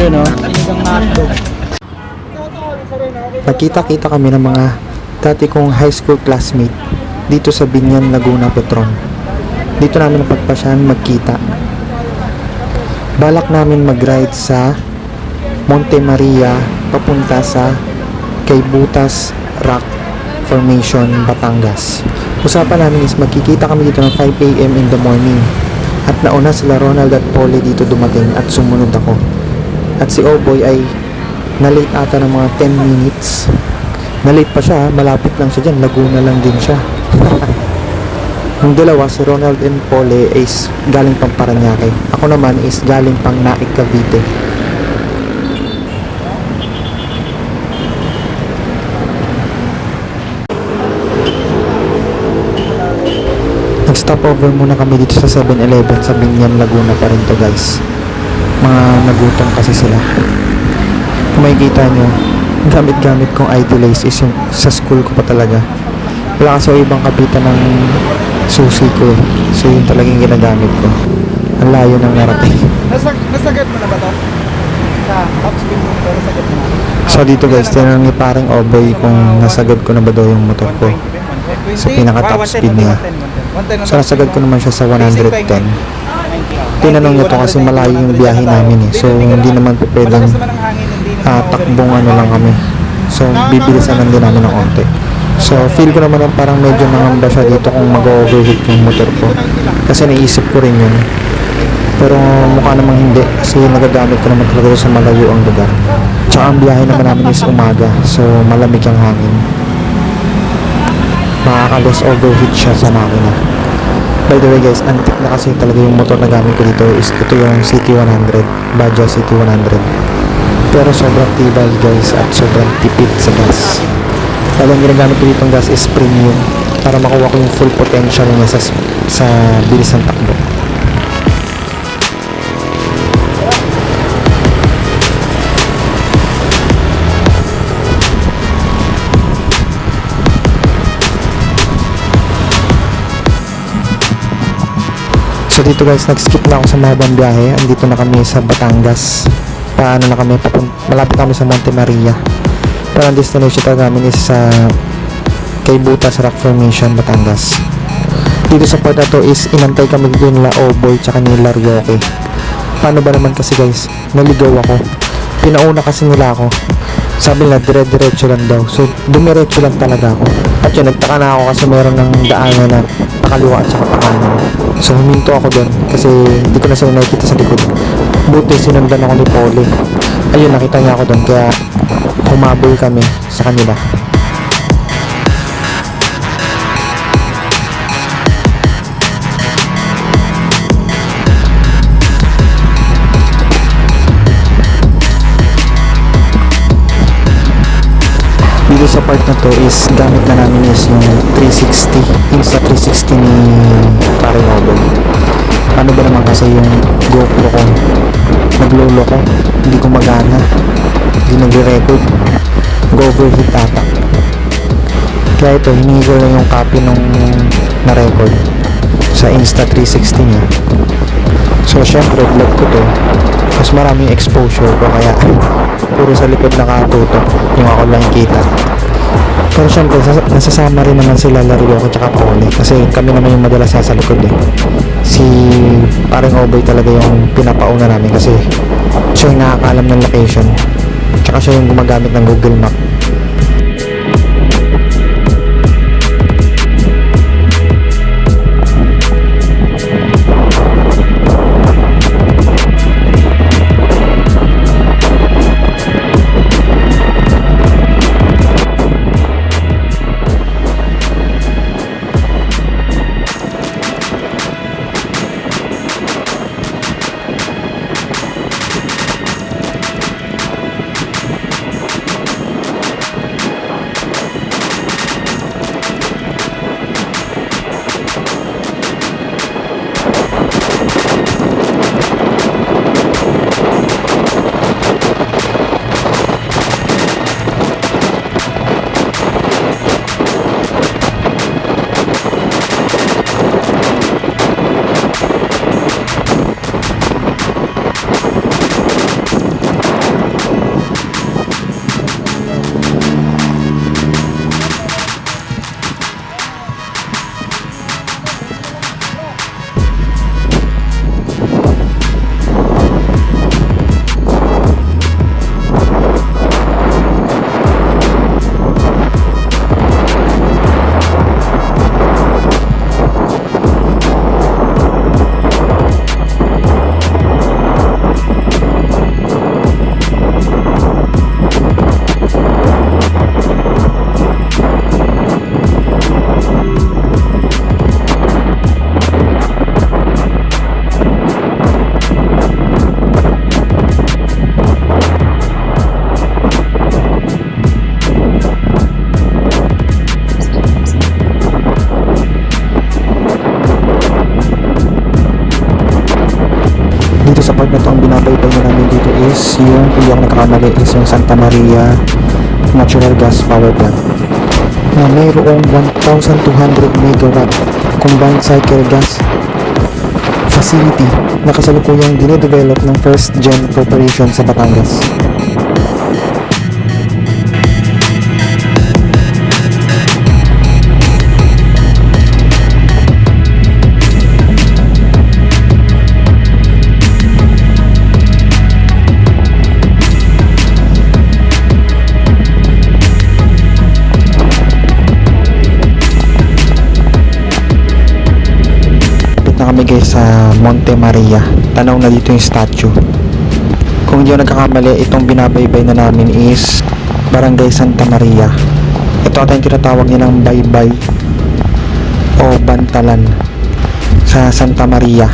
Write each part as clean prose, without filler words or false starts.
Ayun o, talagang hotdog. Nagkita-kita kami ng mga dati kong high school classmate dito sa Binyan, Laguna, Petron. Dito namin napagpasyahan magkita. Balak namin mag-ride sa Monte Maria papunta sa kay Butas Rock Formation, Batangas. Usapan namin is magkikita kami dito ng 5 AM in the morning. At nauna sila Ronald at Polly dito dumating at sumunod ako. At si Oboy ay na-late ata ng mga 10 minutes. Na-late pa siya, malapit lang siya dyan, Laguna lang din siya. Yung dalawa, si Ronald and Polly is galing pang Paranaque. Ako naman is galing pang Naik, Cavite. Nag-stopover muna kami dito sa 7-Eleven sa Binyan, Laguna pa rin to guys. Mga nagutom kasi sila. Kung makikita nyo, gamit-gamit kong ID lace is yung sa school ko pa talaga. Wala kasi ibang kapitan ng susi ko eh. So yun talagang ginagamit ko. Ang layo ng narating. Nasagad mo na ba ito? Sa upspin mo ito, nasagad mo na? So dito guys, tinanong ni paring Oboy kung nasagad ko na ba daw yung motor ko sa pinaka top speed niya. So nasagad ko naman siya sa 110. Tinanong niya to kasi malayo yung biyahe namin eh. So hindi naman po pwedeng takbong ano lang kami. So bibilisan lang din namin ng konti. So feel ko naman parang medyo nangamba siya dito kung mag-overheat yung motor ko. Kasi naisip ko rin yun. Pero mukha namang hindi kasi nagagamit ko naman talaga sa malayo ang lugar. Tsaka ang biyahe naman namin is umaga. So malamig ang hangin. Makaka-less overheat siya sa makina. By the way guys, antique na kasi talaga yung motor na gamit ko dito is ito yung CT100, Bajaj CT100. Pero sobrang tibay guys at sobrang tipid sa gas. Lalo ang ginagamit ko dito ng gas is premium para makuha ko yung full potential niya sa bilis ng takbo. So dito guys, nag-skip na ako sa mahabang biyahe. Andito na kami sa Batangas. Paano na kami, malapit kami sa Monte Maria. Pero ang destination talaga namin is sa kay Butas Rock Formation, Batangas. Dito sa part na to is inantay kami dito nila Oboy tsaka nila Ryoke. Paano ba naman kasi guys, naligaw ako. Pinauna kasi nila ako. Sabi nila dire-diretso lang daw. So dumiretso lang talaga ako. At yun, nagtaka na ako kasi meron ng daanan na pakaliwa at saka pakanan. So huminto ako doon kasi hindi ko na sila nakikita sa likod. Buti sinundan ako ni Polly. Ayun, nakita niya ako doon kaya humabol kami sa kanila. Dito sa part na to is gamit na namin is yung 360, Insta360 ni Pare Oboy. Ano ba naman kasi yung GoPro ko naglolo ko, hindi ko magana, hindi nagre-record, nag-overheat ata. Kaya ito, hiningi ko lang yung copy nung na-record sa Insta360 niya. So syempre vlog ko to, mas maraming exposure ko kaya puro sa likod nakatutok yung ako lang kita. Pero syempre nasasama rin naman sila Lario ko tsaka Polly kasi kami naman yung madalas sa likod eh. Si paring Oboy talaga yung pinapauna namin kasi siya yung nakakaalam ng location tsaka siya yung gumagamit ng Google Map. ang binabaybay na namin dito is yung, hindi ako nagkakamali, is yung Santa Maria Natural Gas Power Plant na mayroong 1,200 megawatt combined cycle gas facility na kasalukuyang dinedevelop ng First Gen Corporation sa Batangas. Na kami guys sa Monte Maria. Tanaw na dito yung statue. Kung hindi ako nagkakamali, itong binabaybay na namin is Barangay Santa Maria. Ito ata yung tinatawag nilang baybay o bantalan sa Santa Maria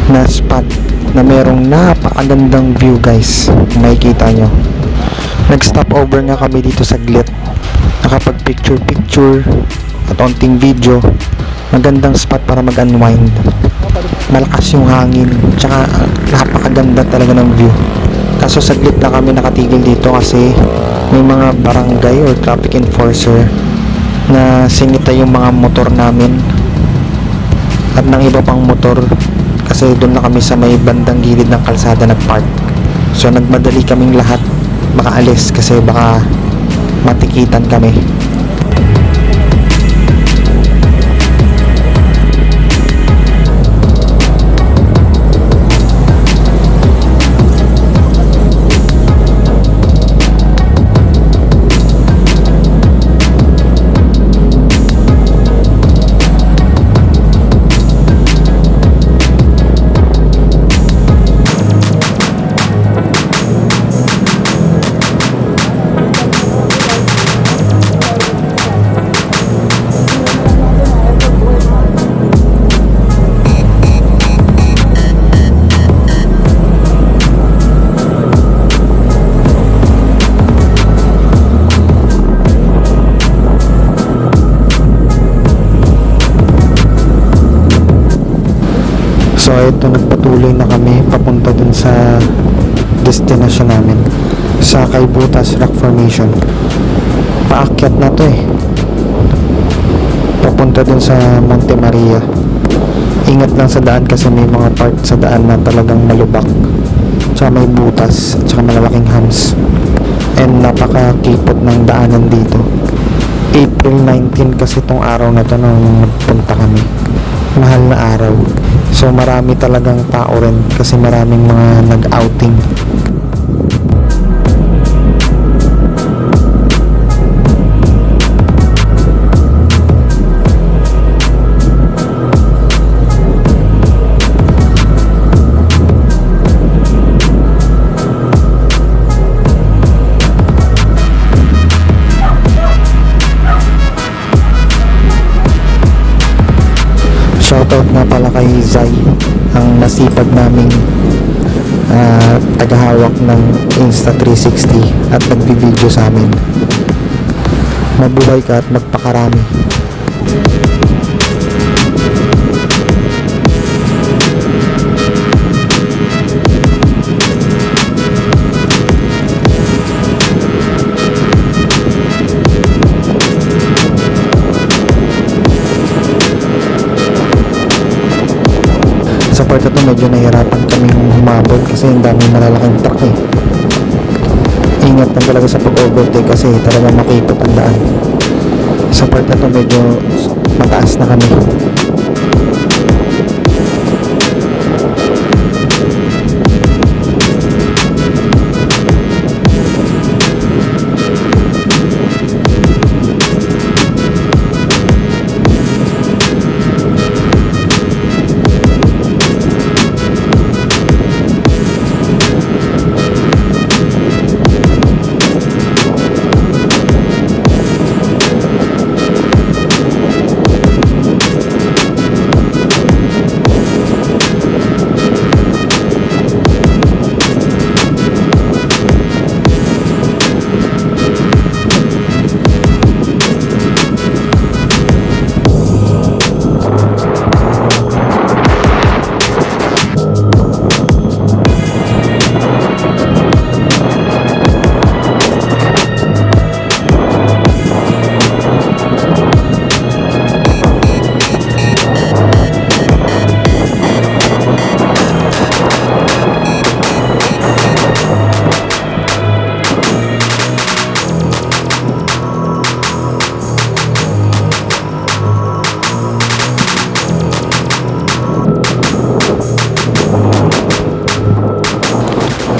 na spot na merong napakagandang view guys. Makikita nyo. Nag-stop over nga kami dito saglit. Nakapag picture at onting video. Magandang spot para mag-unwind. Malakas yung hangin, tsaka napakaganda talaga ng view. Kaso saglit lang kami nakatigil dito kasi may mga barangay or traffic enforcer na sinita yung mga motor namin at ng iba pang motor kasi doon na kami sa may bandang gilid ng kalsada nag-park. So nagmadali kaming lahat makaalis kasi baka matikitan kami. So ito, nagpatuloy na kami papunta dun sa destination namin sa Kaybutas Rock Formation. Paakyat na to papunta dun sa Monte Maria. Ingat lang sa daan kasi may mga part sa daan na talagang malubak, tsaka may butas, tsaka malalaking humps, and napakakipot ng daanan dito. April 19 kasi tong araw na to nung nagpunta kami. Mahal na araw. So marami talagang tao rin kasi maraming mga nag-outing. Shoutout nga pala kay Zay, ang nasipag naming tagahawak ng Insta360 at nagbi-video sa amin. Mabuhay ka at magpakarami. Sa part na to medyo nahihirapan kaming humabot kasi ang daming malalaking truck Ingat lang talaga sa pag-overtake kasi talaga makipot ang daan. Sa part na to medyo mataas na kami.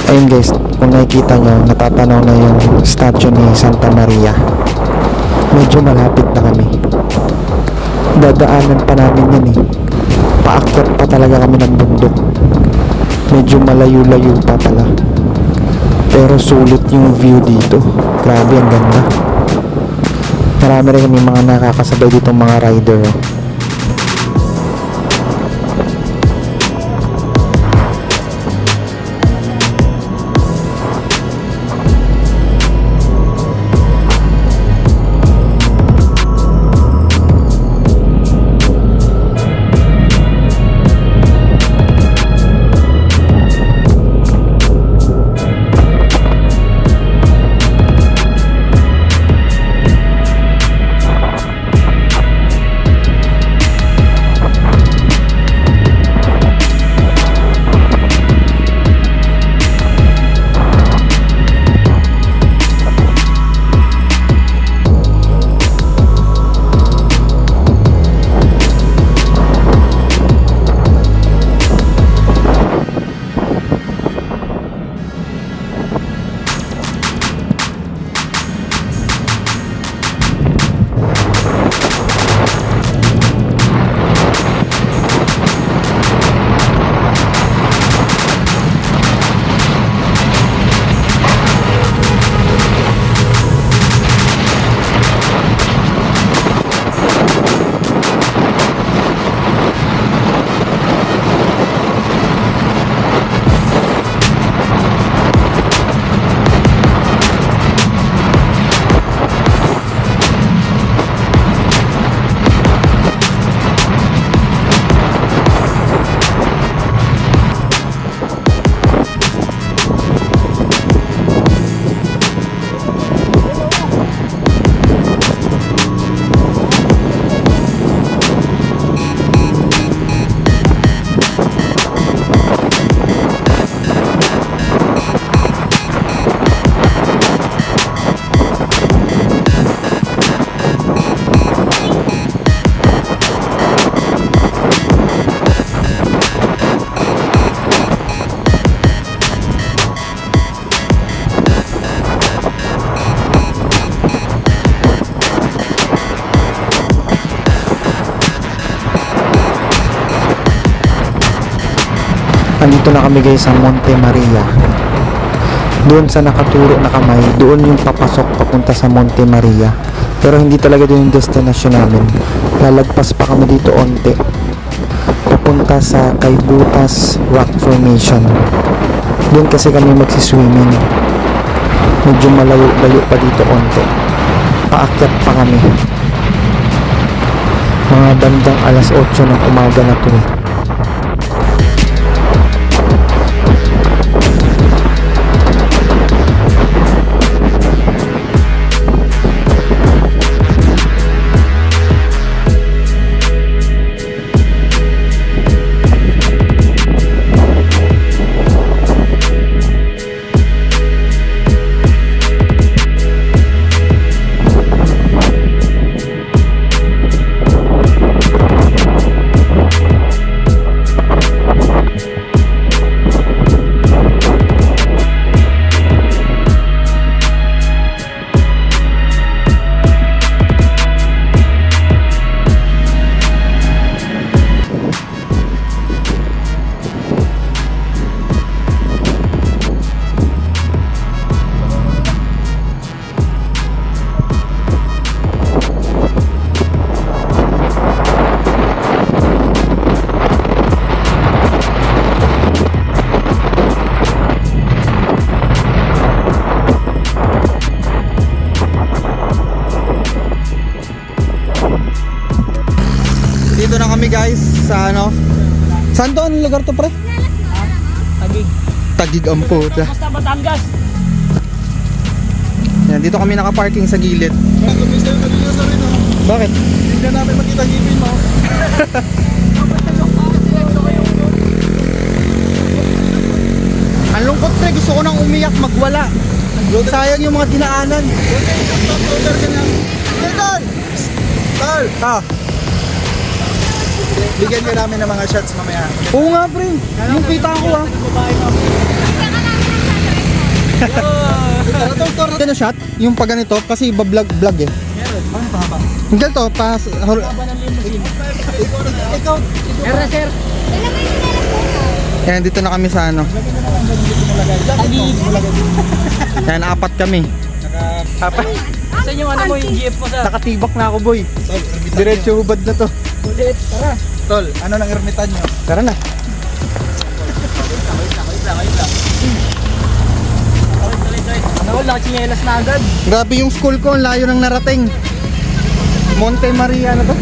Ayun guys, kung nakikita nyo, natatanaw na yung statue ni Santa Maria. Medyo malapit na kami. Dadaanan pa namin yan eh. Paakyat pa talaga kami ng bundok. Medyo malayo-layo pa pala. Pero sulit yung view dito. Grabe, ang ganda. Marami rin kami mga nakakasabay dito mga rider. Oh. Nandito na kami guys sa Monte Maria. Doon sa nakaturo na kamay, doon yung papasok papunta sa Monte Maria. Pero hindi talaga doon yung destination namin. Lalagpas pa kami dito onte. Papunta sa Kaybutas Rock Formation. Doon kasi kami magsiswimming. Medyo malayo-layo pa dito onte. Paakyat pa kami. Mga bandang alas 8 ng umaga na to. Dito na kami guys sa ano. Saan to? Anong lugar to pre? Tagig. Tagig ang puta. Basta Batangas. Yan, dito kami nakaparking sa gilid. Bakit? Hindi ka namin makita ngipin mo. Ang lungkot pre, gusto ko nang umiyak magwala. Sayang yung mga dinaanan. Ah. Bigyan ka namin ng mga shots mamaya. Oo nga pre, yung kita ko ah. Ano shot? Yung pag ganito, kasi iba-vlog eh. Hanggang to, pas... Baba ng limousine. Sir. Ayan, dito na kami sa ano. Tagig. Ayan, apat kami. Saan yung ano mo yung GF mo sa? Nakatibak na ako, boy. Diretso hubad na to. Ulit. Tara. Tol, ano nang ermitan nyo? Tara na. Ano, nakachinelas na agad. Grabe yung school ko, ang layo ng narating. Monte Maria na to.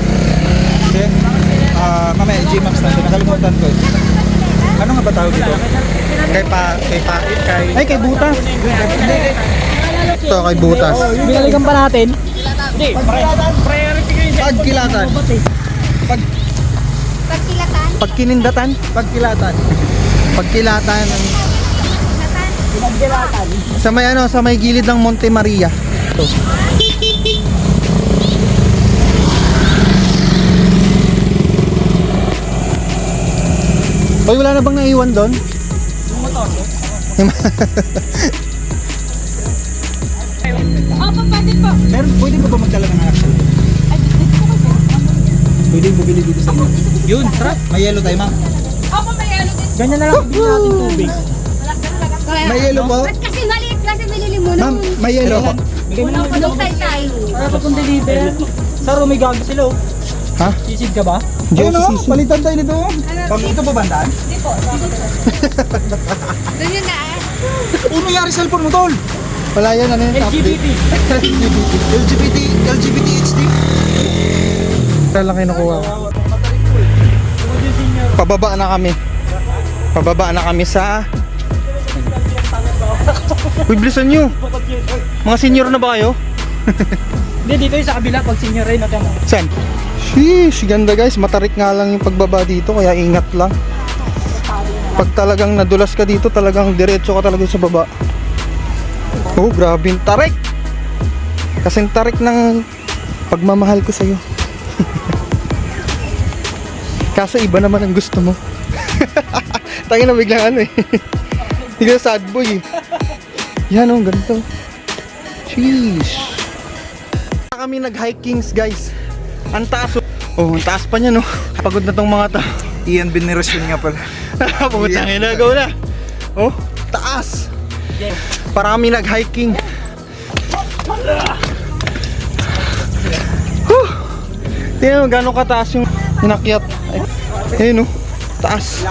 Then, mamaya, G-Maps natin. Nakalimutan ko eh. Ano nga ba tawag dito? Ay, kay Butas. Ito, kay Butas. Binalikan pa natin. Hindi, priority ko yun. Pagkilatan. Pagkilatan. Pagkinindatan. Pagkilatan. Pagkilatan. Pinagdilatan. Sa may ano, sa may gilid ng Monte Maria. Ito. Hoy, wala na bang naiwan doon? Yung motor. Opo, pwede po. Meron, pwede ba magdala ng action? Ay, dito po kasi. Pwede bumili dito sa inyo. Yun, tara. May yellow tayo, ma'am. Opo, may ano din. Ganyan na lang bigyan natin tubig. May yellow po? Ba't kasi maliit kasi binili mo Ma'am, nun? may yellow po. Bigay mo Unang naman punong tay-tay. Para pa kung deliver. Sa Rumigago sila oh. Ha? Sisid ka ba? Diyo Ayun, si oh, Sisi. palitan tayo nito. Pag ito ba bandaan? Hindi po. Doon yun na. Ano nangyari sa cellphone mo, tol? Wala yan, ano yung LGBT. LGBT HD? Kaya lang kinukuha ko. Pababa na kami. Pababa na kami sa... Uy, bilisan nyo. Mga senior na ba kayo? Hindi, dito yung sa kabila pag senior rin natin mo. Saan? Sheesh, ganda guys. Matarik nga lang yung pagbaba dito, kaya ingat lang. Pag talagang nadulas ka dito, talagang diretso ka talaga sa baba. Oh, grabe yung tarik. Kasing tarik ng pagmamahal ko sa'yo. Kaso iba naman ang gusto mo. Tayo na biglang ano eh. Hindi ka sad boy eh. Yan oh, ganito. Sheesh. Kami nag-hikings guys. Ang taas oh, ang taas pa niya no. Pagod na tong mga tao. Ian Veneration nga pala. Putang ina, go na. Oh, taas. Para kami nag-hiking. Tingnan mo gano'ng kataas yung inakyat. Ayun no, taas.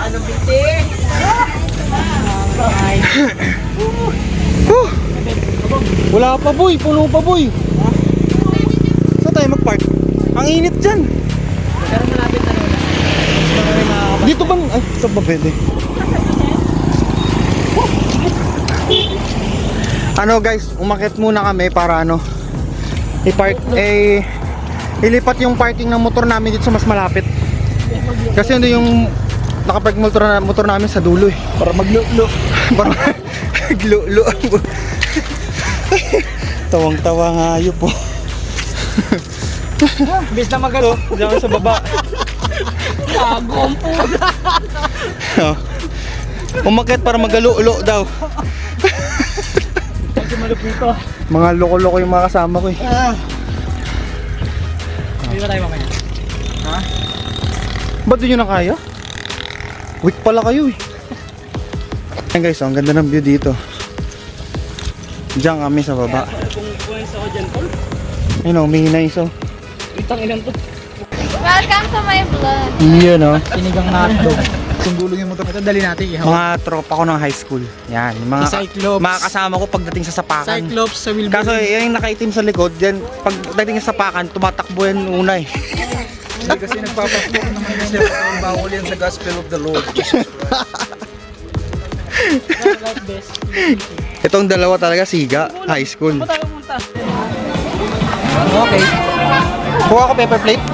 Wala pa boy, puno pa boy. Saan tayo mag-park? Ang init dyan. Pero malapit na nun. Dito ba? Ay, saan ba pwede? Ano guys, umakyat muna kami para ano i-park, ilipat yung parking ng motor namin dito sa mas malapit. Kasi hindi yung nakapark motor namin sa dulo eh. Para maglulo. Para maglulo. Tawang-tawa nga yun po. Bis na magano. Diyan sa baba. Agom po. Oh. Umakyat para magalulo daw. Kasi malupito. Mga loko-loko yung mga kasama ko eh. Hindi ba tayo mamaya? Ba't di nyo na kaya? Weak pala kayo eh. Ayan guys, oh, ang ganda ng view dito. Diyan kami sa baba. Kung points ako dyan, Paul. Ayun oh, may nice oh. Itang ilan to. Welcome to my vlog. Yun oh. Sinigang na hotdog. Kung gulong yung motor. Ito dali natin ihaw. Mga tropa ko ng high school. Yan, yung mga, Cyclops. mga kasama ko pagdating sa sapakan. Cyclops sa wheelbarrow. Kaso yan yung nakaitim sa likod, yan, pagdating sa sapakan, tumatakbo yan una eh. Hindi kasi nagpapasok naman yung sir. Ang bawal yan sa gospel of the Lord. Like this. Itong dalawa talaga siga, high school. Saan tayo pumunta? Okay. Kuha ko paper plate.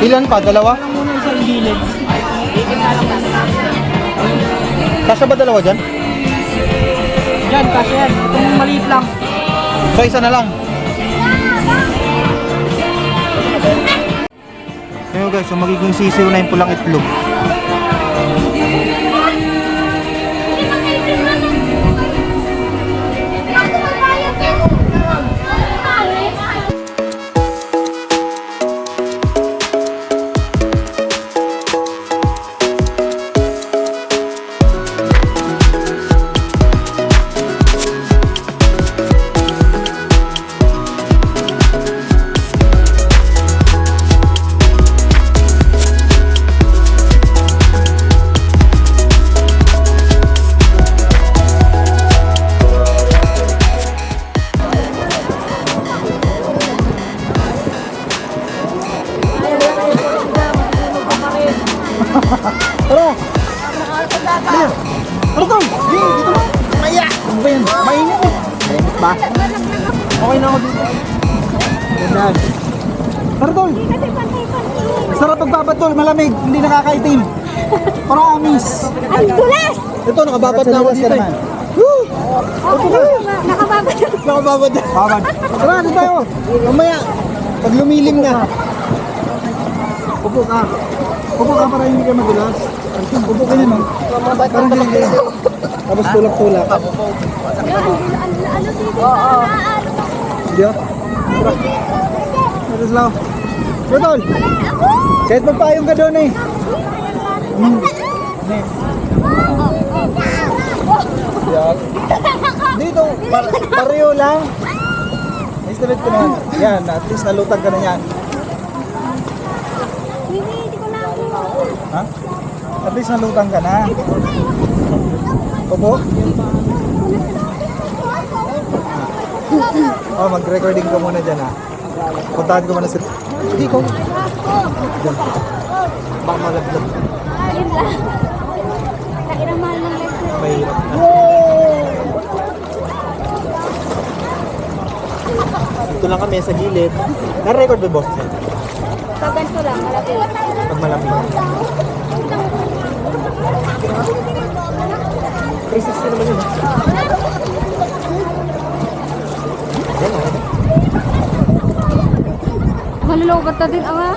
Ilan pa? Dalawa? Muna isang gilid. Kasya ba dalawa dyan? Yan, kasi yan. Itong maliit lang. So isa na lang. Ayun guys, so magiging sisiw na yung pulang itlog. Hindi ba kayo Tara! Tara tol! Hey, dito na! Maya! Ano ba yan? Mainit eh! Mainit ba? Okay na ako dito. Ganyan. Tara tol! Sarap pagbabad tol, malamig, hindi nakakaitim. Promise! Ay, tulas! Ito, nakababad na ako dito eh. Nakababad. Nakababad na. Babad. Tara, ano tayo? Mamaya, pag lumilim na. Upo ka. Upo ka para hindi ka madulas. Upo ka naman. Parang ganyan ganyan. Tapos tulak-tulak. Ano dito? Hindi ah. Tara. Tara slow. Tol! Kahit magpayong ka doon eh. Dito, pareho lang. Estimate ko na yan. Yan, at least nalutag ka na yan. Hindi ko na ako. Ha? At least nalutang ka na. Opo? Oh, mag-recording ka muna dyan ha. Puntahan ko muna si... Hindi ko. Dyan. Baka malaglag. Ayun lang. Kairang mahal ng life na. Mahirap na. Dito lang kami sa gilid. Na-record ba boss? Pag ganito lang, malapit. Pag malamig. 360 naman yun. Maluloko ka din, ama.